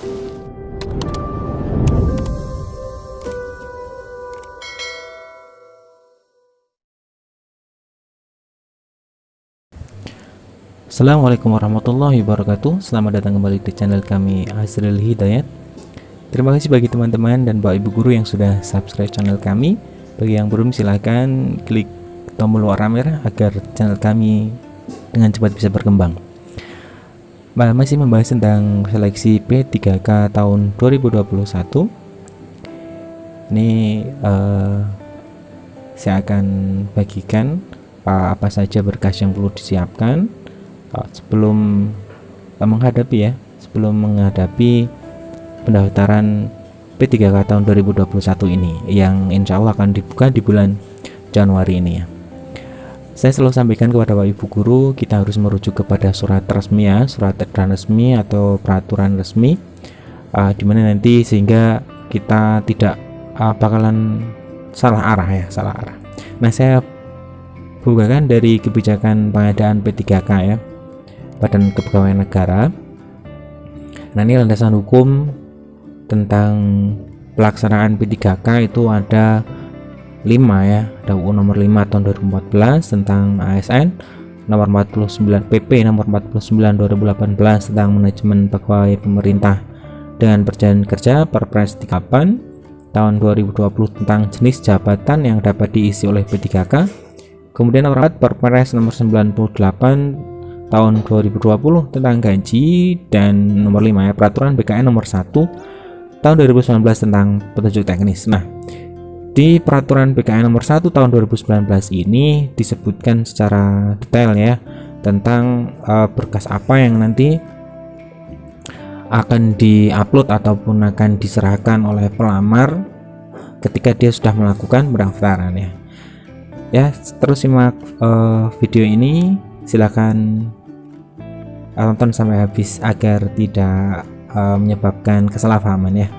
Assalamualaikum warahmatullahi wabarakatuh. Selamat datang kembali di channel kami, Azril Hidayat. Terima kasih bagi teman-teman dan Bapak Ibu guru yang sudah subscribe channel kami. Bagi yang belum, silahkan klik tombol warna merah agar channel kami dengan cepat bisa berkembang. Masih membahas tentang seleksi P3K tahun 2021. Ini saya akan bagikan apa saja berkas yang perlu disiapkan sebelum menghadapi pendaftaran P3K tahun 2021 ini yang insya Allah akan dibuka di bulan Januari ini ya. Saya selalu sampaikan kepada Bapak Ibu guru, kita harus merujuk kepada surat resmi ya, surat edaran resmi atau peraturan resmi, dimana nanti sehingga kita tidak bakalan salah arah. Nah, saya bukakan dari kebijakan pengadaan P3K ya, Badan Kepegawaian Negara. Nah, ini landasan hukum tentang pelaksanaan P3K itu ada 5 ya. Ada UU nomor 5 tahun 2014 tentang ASN, nomor 49 PP nomor 49 2018 tentang manajemen pegawai pemerintah dengan perjanjian kerja, Perpres 38 tahun 2020 tentang jenis jabatan yang dapat diisi oleh P3K. Kemudian nomor 4 Perpres nomor 98 tahun 2020 tentang gaji, dan nomor 5 ya, peraturan BKN nomor 1 tahun 2019 tentang petunjuk teknis. Nah, di peraturan BKN nomor 1 tahun 2019 ini disebutkan secara detail ya tentang berkas apa yang nanti akan diupload ataupun akan diserahkan oleh pelamar ketika dia sudah melakukan pendaftaran ya. Ya, terus simak video ini, silakan tonton sampai habis agar tidak menyebabkan kesalahpahaman ya.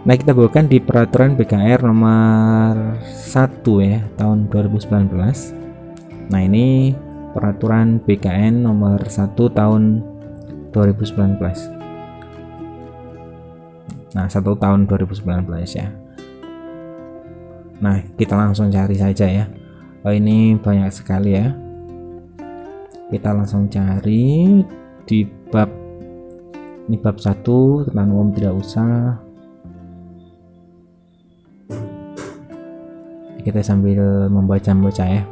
Nah, kita bawakan di peraturan BKR nomor 1 ya tahun 2019. Nah, ini peraturan BKN nomor 1 tahun 2019. Nah, 1 tahun 2019 ya. Nah, kita langsung cari saja ya. Ini banyak sekali ya. Kita langsung cari di bab 1 tentang umum tidak usah. Kita sambil membaca ya.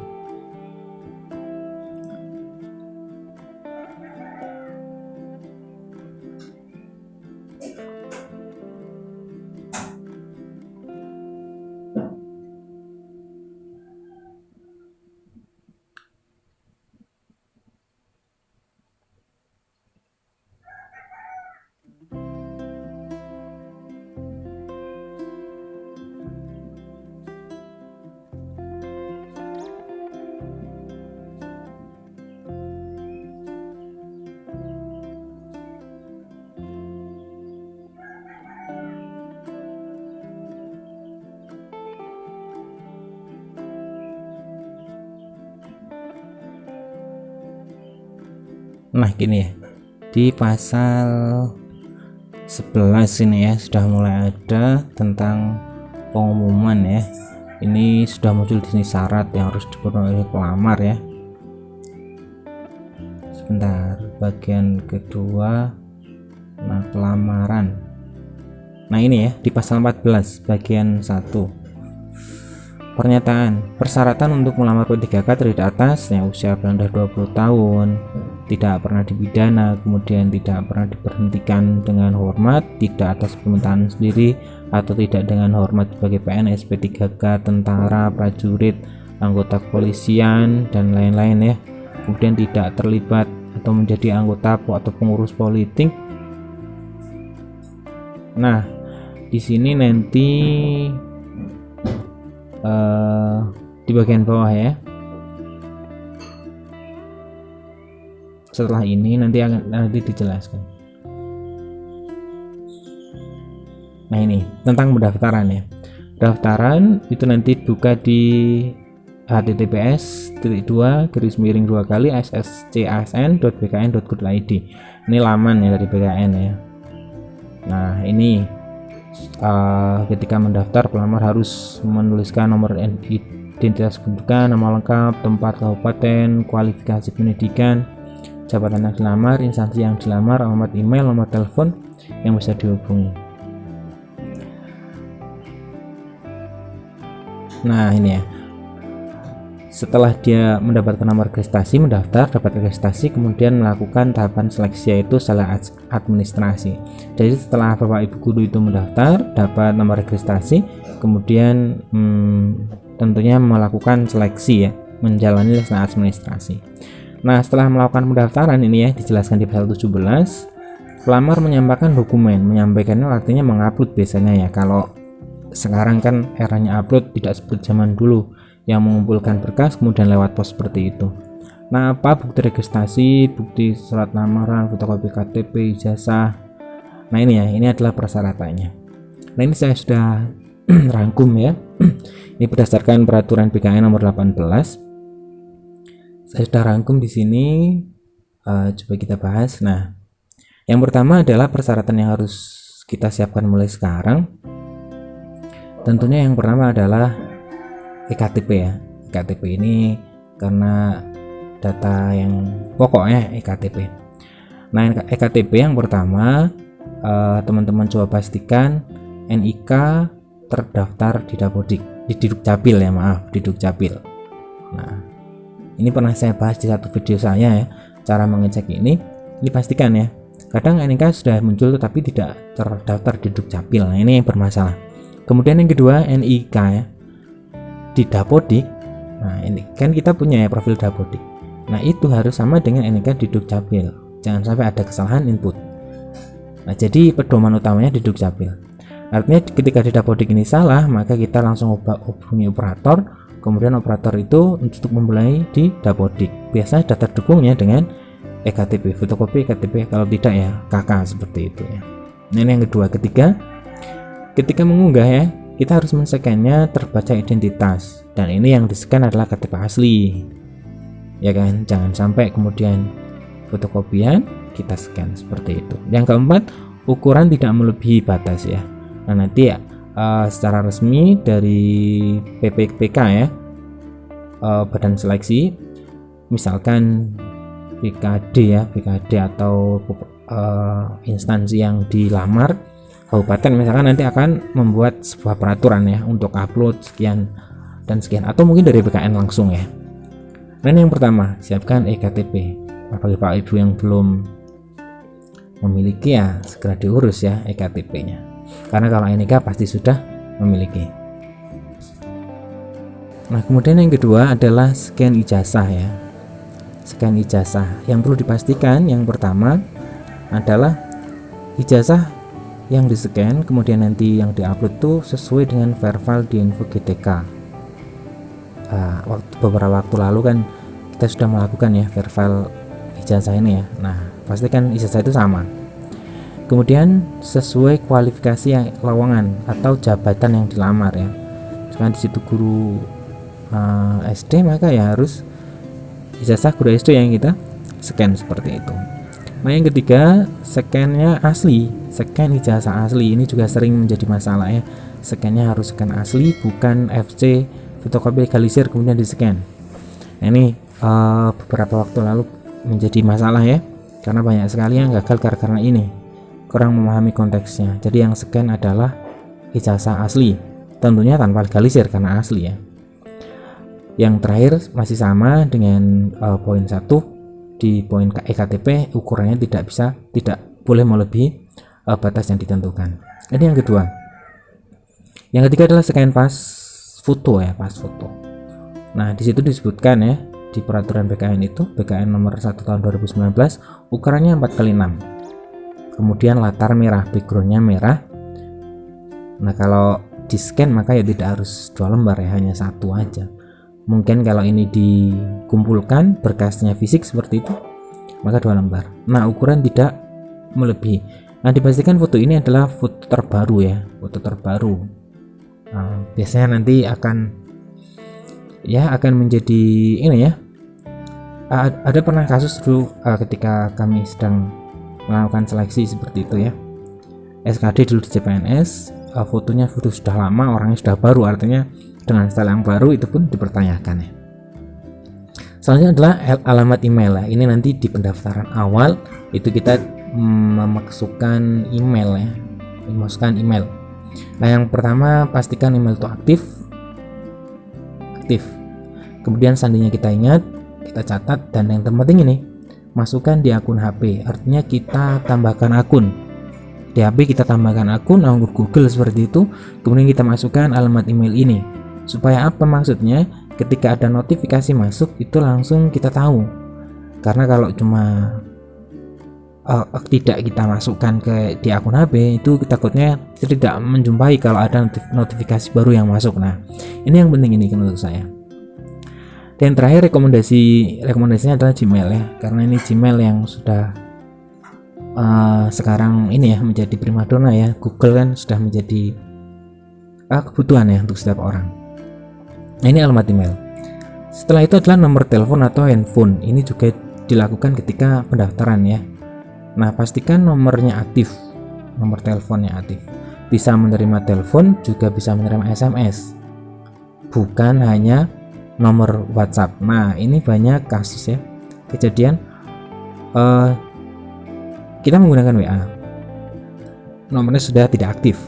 Nah, gini ya, di pasal 11 ini ya sudah mulai ada tentang pengumuman ya. Ini sudah muncul di sini syarat yang harus dipenuhi oleh pelamar ya. Sebentar, bagian kedua, nah pelamaran. Nah, ini ya di pasal 14 bagian 1. Pernyataan persyaratan untuk melamar P3K terdiri atas yang usia rendah 20 tahun, tidak pernah dipidana, kemudian tidak pernah diberhentikan dengan hormat, tidak atas permintaan sendiri atau tidak dengan hormat sebagai PNS, P3K, tentara, prajurit, anggota kepolisian dan lain-lain ya. Kemudian tidak terlibat atau menjadi anggota atau pengurus politik. Nah, di sini nanti di bagian bawah ya, setelah ini nanti dijelaskan. Nah, ini tentang pendaftaran ya. Pendaftaran itu nanti buka di https://sscasn.bkn.go.id. Ini laman ya dari BKN ya. Nah ini ketika mendaftar, pelamar harus menuliskan nomor identitas kependudukan, nama lengkap, tempat, kabupaten, kualifikasi pendidikan, jabatan yang dilamar, instansi yang dilamar, alamat email, nomor telepon yang bisa dihubungi. Nah ini ya, setelah dia mendapatkan nomor registrasi, mendaftar, dapat registrasi, kemudian melakukan tahapan seleksi, yaitu salah administrasi. Jadi setelah Bapak Ibu guru itu mendaftar, dapat nomor registrasi, kemudian tentunya melakukan seleksi ya, menjalani salah administrasi. Nah setelah melakukan pendaftaran ini ya, dijelaskan di pasal 17, pelamar menyampaikan dokumen. Menyampaikannya artinya mengupload biasanya ya. Kalau sekarang kan eranya upload, tidak seperti zaman dulu yang mengumpulkan berkas kemudian lewat pos seperti itu. Nah apa bukti registrasi, bukti surat lamaran, fotokopi KTP, ijazah. Nah ini ya, ini adalah persyaratannya. Nah ini saya sudah rangkum ya. Ini berdasarkan peraturan BKN nomor 18. Saya sudah rangkum di sini. Coba kita bahas. Nah yang pertama adalah persyaratan yang harus kita siapkan mulai sekarang. Tentunya yang pertama adalah EKTP ya. EKTP ini karena data yang pokoknya EKTP. Nah EKTP yang pertama, teman-teman coba pastikan NIK terdaftar di Dapodik, di Dukcapil ya, maaf, di Dukcapil. Nah ini pernah saya bahas di satu video saya ya, cara mengecek ini pastikan ya. Kadang NIK sudah muncul tetapi tidak terdaftar di Dukcapil. Nah ini yang bermasalah. Kemudian yang kedua NIK ya, di Dapodik. Nah ini kan kita punya ya profil Dapodik. Nah itu harus sama dengan NIK di Dukcapil. Jangan sampai ada kesalahan input. Nah jadi pedoman utamanya di Dukcapil. Artinya ketika di Dapodik ini salah, maka kita langsung hubungi operator. Kemudian operator itu untuk memulai di Dapodik. Biasanya data dukungnya dengan EKTP, fotokopi EKTP, kalau tidak ya KK seperti itu ya. Nah ini yang kedua. Ketiga, ketika mengunggah ya, kita harus men-scan-nya terbaca identitas, dan ini yang di-scan adalah KTP asli ya kan, jangan sampai kemudian fotokopian kita scan seperti itu. Yang keempat, ukuran tidak melebihi batas ya. Nah nanti ya secara resmi dari PPK ya, badan seleksi, misalkan BKD ya, BKD atau instansi yang dilamar, kabupaten misalkan, nanti akan membuat sebuah peraturan ya untuk upload sekian dan sekian, atau mungkin dari BKN langsung ya. Nah ini yang pertama, siapkan EKTP. Bagi Pak Ibu yang belum memiliki ya segera diurus ya EKTP-nya, karena kalau NIK pasti sudah memiliki. Nah kemudian yang kedua adalah scan ijazah ya. Scan ijazah yang perlu dipastikan, yang pertama adalah ijazah yang di-scan kemudian nanti yang diupload tuh sesuai dengan verval di info GTK. Beberapa waktu lalu kan kita sudah melakukan ya verval ijazah ini ya. Nah pastikan ijazah itu sama, kemudian sesuai kualifikasi yang lowongan atau jabatan yang dilamar ya. Misalkan di situ guru SD, maka ya harus ijazah guru SD yang kita scan seperti itu. Nah yang ketiga, scan-nya asli, scan ijazah asli. Ini juga sering menjadi masalah ya. Scan-nya harus scan asli, bukan FC fotokopi legalisir kemudian di scan. Nah ini beberapa waktu lalu menjadi masalah ya, karena banyak sekali yang gagal karena ini kurang memahami konteksnya. Jadi yang scan adalah ijazah asli, tentunya tanpa legalisir karena asli ya. Yang terakhir masih sama dengan poin 1. Di poin EKTP ukurannya tidak boleh melebihi batas yang ditentukan. Ini yang kedua. Yang ketiga adalah scan pas foto ya, pas foto. Nah di situ disebutkan ya, di peraturan BKN itu, BKN nomor 1 tahun 2019, ukurannya 4x6. Kemudian latar merah, backgroundnya merah. Nah kalau di scan maka ya tidak harus 2 lembar ya, hanya 1 aja. Mungkin kalau ini dikumpulkan berkasnya fisik seperti itu, maka 2 lembar. Nah ukuran tidak melebihi. Nah dipastikan foto ini adalah foto terbaru ya, foto terbaru. Nah, biasanya nanti akan menjadi ini ya. Ada pernah kasus dulu ketika kami sedang melakukan seleksi seperti itu ya. SKD dulu di CPNS, fotonya foto sudah lama, orangnya sudah baru, artinya dengan style yang baru itu pun dipertanyakan ya. Selanjutnya adalah alamat email ya. Ini nanti di pendaftaran awal itu kita memasukkan email ya, memasukkan email. Nah, yang pertama pastikan email itu aktif. Kemudian seandainya kita ingat, kita catat, dan yang terpenting ini masukkan di akun HP. Artinya kita tambahkan akun di HP, kita tambahkan akun Google seperti itu. Kemudian kita masukkan alamat email ini. Supaya apa maksudnya? Ketika ada notifikasi masuk itu langsung kita tahu. Karena kalau cuma tidak kita masukkan di akun HP, itu takutnya tidak menjumpai kalau ada notifikasi baru yang masuk. Nah, ini yang penting ini menurut saya. Dan terakhir rekomendasinya adalah Gmail ya, karena ini Gmail yang sudah sekarang ini ya menjadi primadona ya. Google kan sudah menjadi kebutuhan ya untuk setiap orang. Nah, ini alamat email. Setelah itu adalah nomor telepon atau handphone. Ini juga dilakukan ketika pendaftaran ya. Nah, pastikan nomornya aktif, nomor teleponnya aktif. Bisa menerima telepon, juga bisa menerima SMS. Bukan hanya nomor WhatsApp. Nah, ini banyak kasus ya, kejadian kita menggunakan WA, nomornya sudah tidak aktif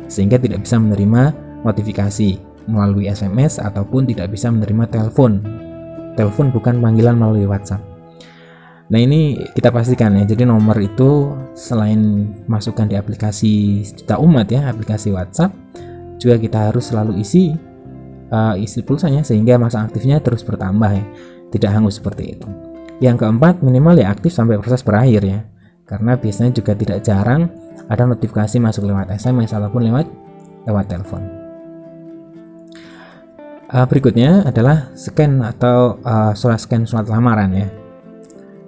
sehingga tidak bisa menerima notifikasi melalui SMS ataupun tidak bisa menerima telepon bukan panggilan melalui WhatsApp. Nah, ini kita pastikan ya. Jadi nomor itu selain masukkan di aplikasi Juta Umat ya, aplikasi WhatsApp, juga kita harus selalu isi pulsanya sehingga masa aktifnya terus bertambah ya, tidak hangus seperti itu. Yang keempat, minimal ya aktif sampai proses berakhir ya, karena biasanya juga tidak jarang ada notifikasi masuk lewat SMS ataupun lewat telepon. Berikutnya adalah scan atau surat lamaran ya.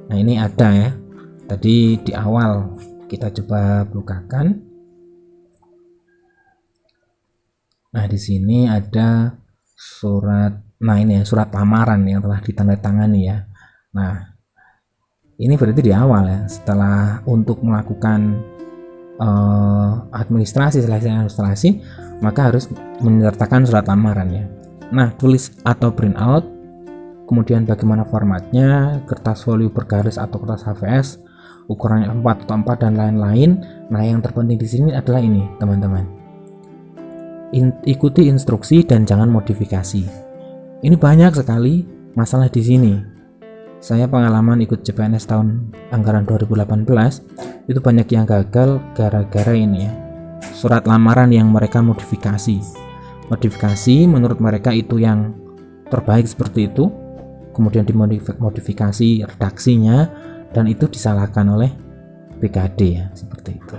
Nah, ini ada ya, tadi di awal kita coba bukakan. Nah, di sini ada surat, nah ini ya surat lamaran yang telah ditandatangani ya. Nah, ini berarti di awal ya, setelah untuk melakukan seleksi administrasi, maka harus menyertakan surat lamaran ya. Nah, tulis atau print out, kemudian bagaimana formatnya, kertas folio bergaris atau kertas HVS, ukurannya 4 atau 4 dan lain-lain. Nah, yang terpenting di sini adalah ini, teman-teman. Ikuti instruksi dan jangan modifikasi. Ini banyak sekali masalah di sini. Saya pengalaman ikut CPNS tahun anggaran 2018, itu banyak yang gagal gara-gara ini ya. Surat lamaran yang mereka modifikasi menurut mereka itu yang terbaik seperti itu, kemudian dimodifikasi redaksinya, dan itu disalahkan oleh BKD ya, seperti itu.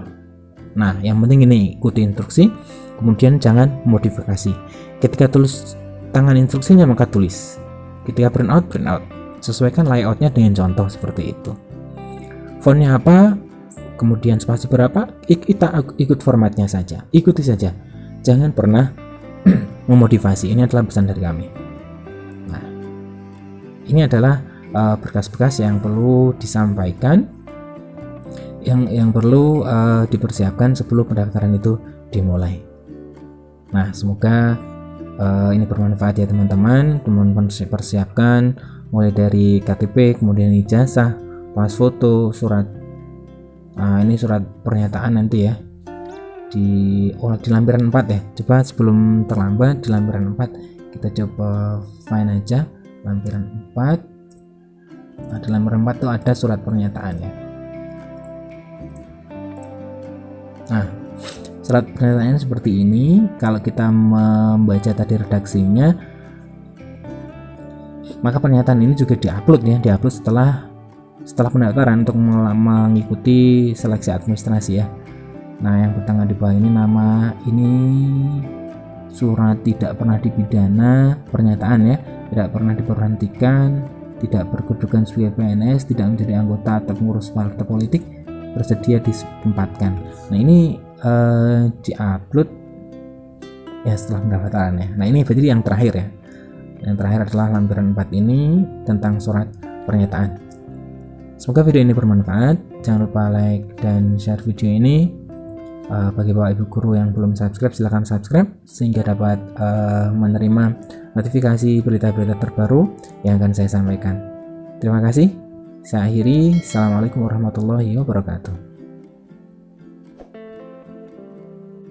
Nah, yang penting ini ikuti instruksi, kemudian jangan modifikasi. Ketika tulis tangan instruksinya maka tulis, ketika print out, sesuaikan layoutnya dengan contoh seperti itu. Fontnya apa, kemudian spasi berapa, kita ikut formatnya saja, ikuti saja, jangan pernah memodifikasi. Ini adalah pesan dari kami. Nah, ini adalah berkas-berkas yang perlu disampaikan, yang perlu dipersiapkan sebelum pendaftaran itu dimulai. Nah, semoga ini bermanfaat ya teman-teman. Persiapkan mulai dari KTP, kemudian ijazah, pas foto, surat. Nah, ini surat pernyataan nanti ya di lampiran 4 ya. Coba sebelum terlambat di lampiran 4 kita coba find aja lampiran 4. Nah, di lampiran 4 tuh ada surat pernyataan ya. Nah, surat pernyataan seperti ini. Kalau kita membaca tadi redaksinya, maka pernyataan ini juga diupload setelah pendaftaran untuk mengikuti seleksi administrasi ya. Nah, yang bertanggal di bawah ini nama ini surat tidak pernah dipidana, pernyataan ya, tidak pernah diberhentikan, tidak berkedudukan sebagai PNS, tidak menjadi anggota atau pengurus partai politik, bersedia ditempatkan. Nah, ini diupload ya setelah pendaftaran ya. Nah, ini berarti yang terakhir ya. Yang terakhir adalah lampiran 4 ini tentang surat pernyataan. Semoga video ini bermanfaat. Jangan lupa like dan share video ini. Bagi Bapak Ibu guru yang belum subscribe, silahkan subscribe sehingga dapat menerima notifikasi berita-berita terbaru yang akan saya sampaikan. Terima kasih. Saya akhiri. Assalamualaikum warahmatullahi wabarakatuh.